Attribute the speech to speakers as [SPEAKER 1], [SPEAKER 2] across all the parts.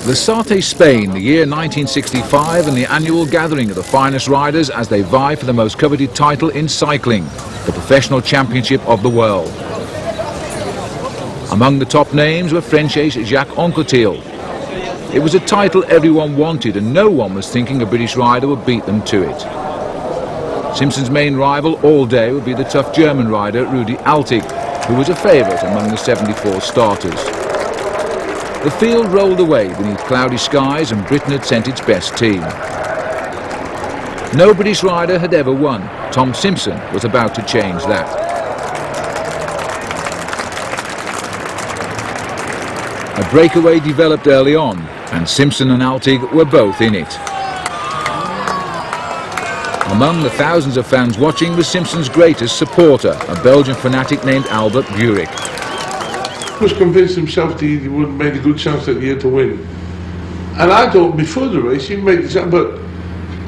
[SPEAKER 1] The Sarthe Spain, the year 1965, and the annual gathering of the finest riders as they vie for the most coveted title in cycling, the professional championship of the world. Among the top names were French ace Jacques Anquetil. It was a title everyone wanted, and no one was thinking a British rider would beat them to it. Simpson's main rival all day would be the tough German rider Rudi Altig, who was a favourite among the 74 starters. The field rolled away beneath cloudy skies, and Britain had sent its best team. No British rider had ever won. Tom Simpson was about to change that. A breakaway developed early on, and Simpson and Altig were both in it. Among the thousands of fans watching was Simpson's greatest supporter, a Belgian fanatic named Albert Burik.
[SPEAKER 2] He was convinced himself that he would have made a good chance that year to win. And I thought before the race he made the chance, but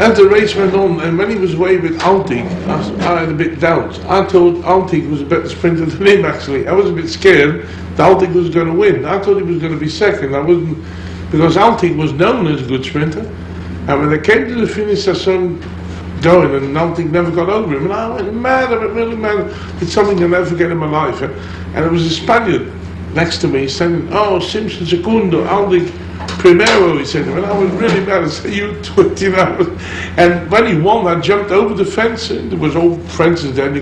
[SPEAKER 2] as the race went on and when he was away with Altig, I had a bit doubt. I thought Altig was a better sprinter than him actually. I was a bit scared that Altig was going to win. I thought he was going to be second. I wasn't, because Altig was known as a good sprinter. And when they came to the finish I saw him going and Altig never got over him. And I went mad, I went really mad. It's something I'll never forget in my life. And it was a Spaniard next to me saying, "Oh, Simpson secundo, Altig primero," he said, and I was really mad. I said, "You twit," you know. And when he won, I jumped over the fence, and there was old fences there, and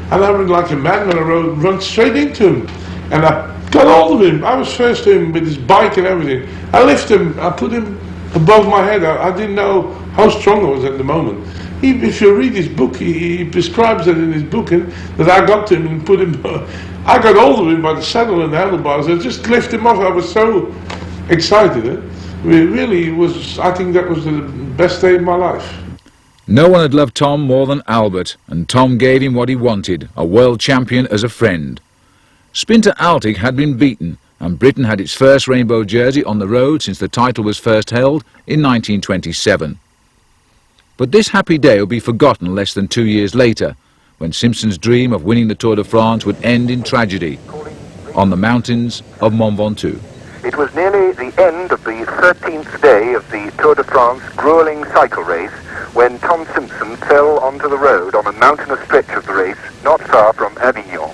[SPEAKER 2] I ran like a madman, and I run straight into him. And I got hold of him. I was first to him with his bike and everything. I lifted him, I put him above my head. I didn't know how strong I was at the moment. If you read his book, he prescribes that in his book, and that I got to him and put him. I got hold of him by the saddle and the handlebars. I just lifted him off. I was so excited. Really was. I think that was the best day of my life.
[SPEAKER 1] No one had loved Tom more than Albert, and Tom gave him what he wanted, a world champion as a friend. Sprinter Altig had been beaten, and Britain had its first rainbow jersey on the road since the title was first held in 1927. But this happy day would be forgotten less than 2 years later, when Simpson's dream of winning the Tour de France would end in tragedy on the mountains of Mont Ventoux.
[SPEAKER 3] It was nearly the end of the 13th day of the Tour de France grueling cycle race when Tom Simpson fell onto the road on a mountainous stretch of the race not far from Avignon.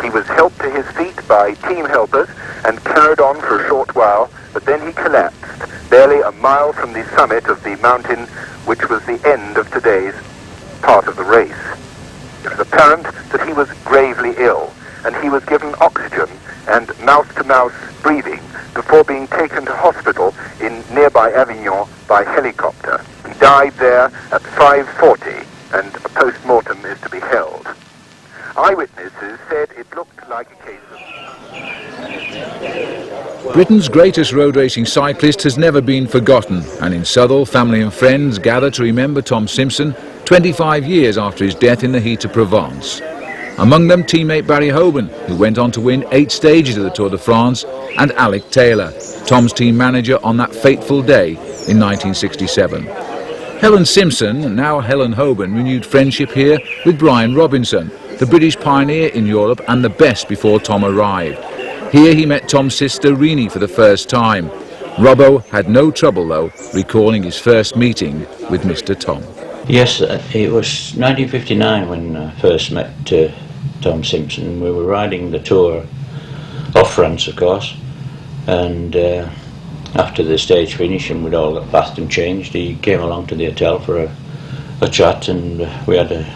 [SPEAKER 3] He was helped to his feet by team helpers and carried on for a short while, but then he collapsed, barely a mile from the summit of the mountain, which was the end of today's part of the race. It was apparent that he was gravely ill, and he was given oxygen and mouth-to-mouth breathing before being taken to hospital in nearby Avignon by helicopter. He died there at 5:40, and a post-mortem is to be held. Eyewitnesses said it looked like a case of...
[SPEAKER 1] Britain's greatest road racing cyclist has never been forgotten, and in Southall, family and friends gather to remember Tom Simpson 25 years after his death in the heat of Provence. Among them teammate Barry Hoban, who went on to win 8 stages of the Tour de France, and Alec Taylor, Tom's team manager on that fateful day in 1967. Helen Simpson, now Helen Hoban, renewed friendship here with Brian Robinson, the British pioneer in Europe and the best before Tom arrived. Here he met Tom's sister Rini for the first time. Robbo had no trouble, though, recalling his first meeting with Mr. Tom.
[SPEAKER 4] Yes, it was 1959 when I first met Tom Simpson. We were riding the Tour of France, of course, and after the stage finish and we'd all got bathed and changed, he came along to the hotel for a chat, and we had a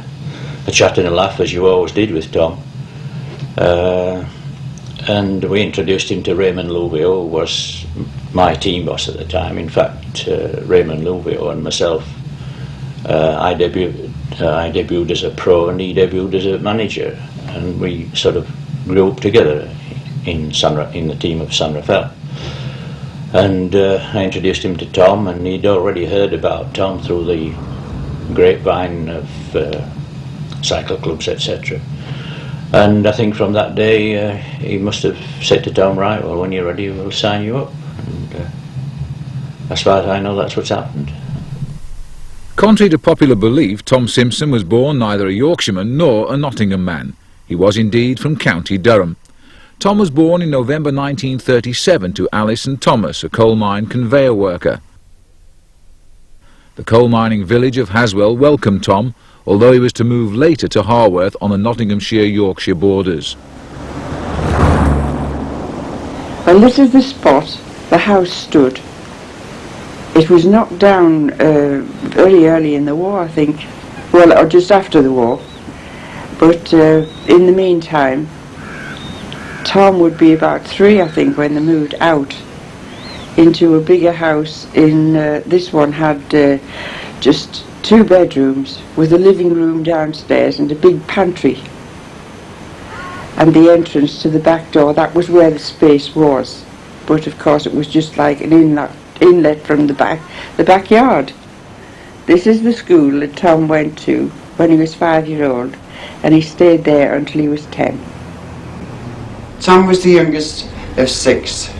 [SPEAKER 4] chat and a laugh, as you always did with Tom. And we introduced him to Raymond Louvio, who was my team boss at the time. In fact, Raymond Louvio and myself, I debuted as a pro and he debuted as a manager, and we sort of grew up together in the team of San Rafael. And I introduced him to Tom, and he'd already heard about Tom through the grapevine of cycle clubs, etc. And I think from that day he must have said to Tom, "Right, well, when you're ready we'll sign you up." And as far as I know, that's what's happened.
[SPEAKER 1] Contrary to popular belief, Tom Simpson was born neither a Yorkshireman nor a Nottingham man. He was indeed from County Durham. Tom was born in November 1937 to Alice and Thomas, a coal mine conveyor worker. The coal mining village of Haswell welcomed Tom, although he was to move later to Harworth on the Nottinghamshire-Yorkshire borders.
[SPEAKER 5] Well, this is the spot the house stood. It was knocked down very early in the war, I think. Well, or just after the war. But in the meantime, Tom would be about 3, I think, when they moved out into a bigger house. This one had just 2 bedrooms with a living room downstairs and a big pantry. And the entrance to the back door, that was where the space was. But of course it was just like an inlet from the backyard. This is the school that Tom went to when he was 5-year-old, and he stayed there until he was 10.
[SPEAKER 6] Tom was the youngest of 6.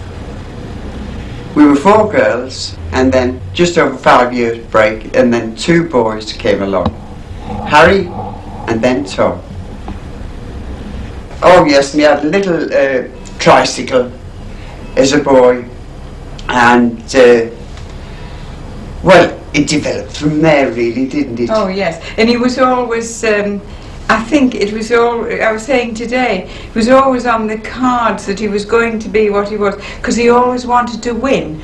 [SPEAKER 6] We were 4 girls, and then just over 5 years break, and then 2 boys came along. Harry, and then Tom. Oh yes, and he had a little tricycle as a boy, and well, it developed from there really, didn't it?
[SPEAKER 7] Oh yes, and he was always, I think it was I was saying today, it was always on the cards that he was going to be what he was, because he always wanted to win.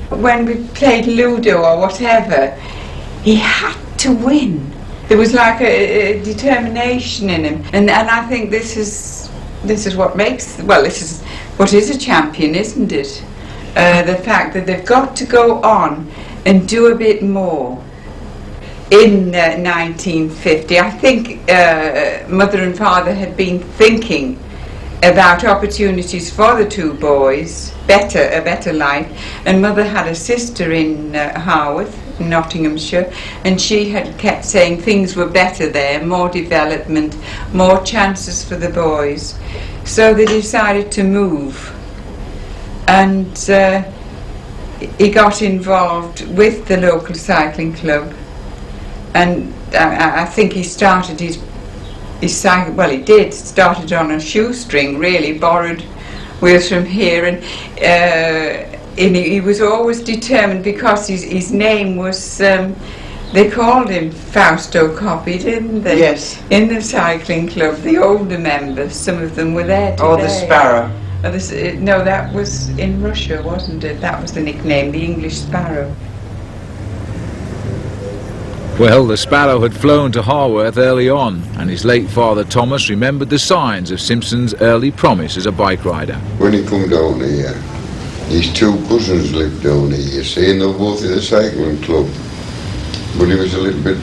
[SPEAKER 7] When we played Ludo or whatever, he had to win. There was like a determination in him, and I think this is what makes, well, this is what is a champion, isn't it? The fact that they've got to go on and do a bit more. In 1950, I think Mother and Father had been thinking about opportunities for the 2 boys, a better life, and Mother had a sister in Harworth, Nottinghamshire, and she had kept saying things were better there, more development, more chances for the boys. So they decided to move, and he got involved with the local cycling club, and I think he started his cycle, well he did, started on a shoestring really, borrowed wheels from here, and he was always determined, because his name was, they called him Fausto Coppi, didn't they?
[SPEAKER 6] Yes.
[SPEAKER 7] In the cycling club, the older members, some of them were there today.
[SPEAKER 6] Or the Sparrow.
[SPEAKER 7] No, that was in Russia, wasn't it? That was the nickname, the English Sparrow.
[SPEAKER 1] Well, the Sparrow had flown to Harworth early on, and his late father Thomas remembered the signs of Simpson's early promise as a bike rider.
[SPEAKER 8] When he come down here, his 2 cousins lived down here, you see, and they were both in the cycling club. But he was a little bit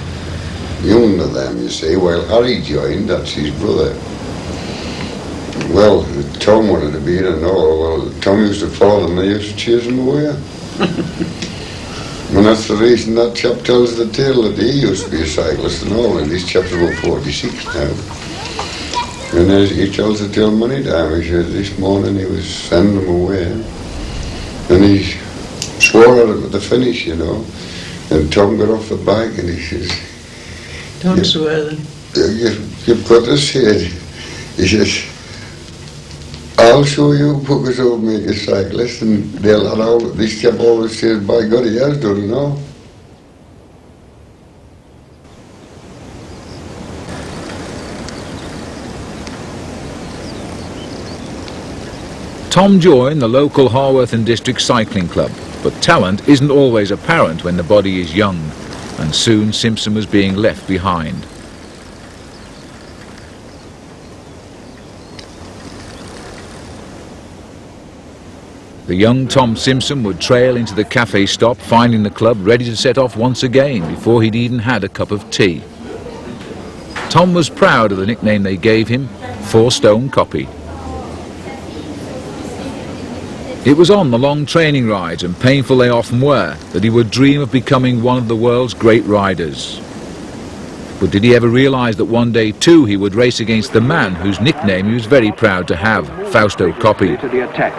[SPEAKER 8] younger than them, you see, while Harry joined, that's his brother. Well, Tom wanted to be in and all. Well, Tom used to follow them and he used to chase them away. And that's the reason that chap tells the tale, that he used to be a cyclist and all, and this chap's about 46 now. And as he tells the tale many times, he says this morning he was sending them away, and he swore at him at the finish, you know. And Tom got off the bike and he says,
[SPEAKER 9] "Don't swear then."
[SPEAKER 8] You've got to say it. He says, "I'll show you because I'll make a cyclist," and they'll allow, this chap always says, "By God, he has done, you know."
[SPEAKER 1] Tom joined the local Harworth and District Cycling Club, but talent isn't always apparent when the body is young, and soon Simpson was being left behind. The young Tom Simpson would trail into the cafe stop, finding the club ready to set off once again before he'd even had a cup of tea. Tom was proud of the nickname they gave him, 4 Stone Copy. It was on the long training rides, and painful they often were, that he would dream of becoming one of the world's great riders. But did he ever realise that one day too he would race against the man whose nickname he was very proud to have, Fausto Coppi?
[SPEAKER 10] To the attack.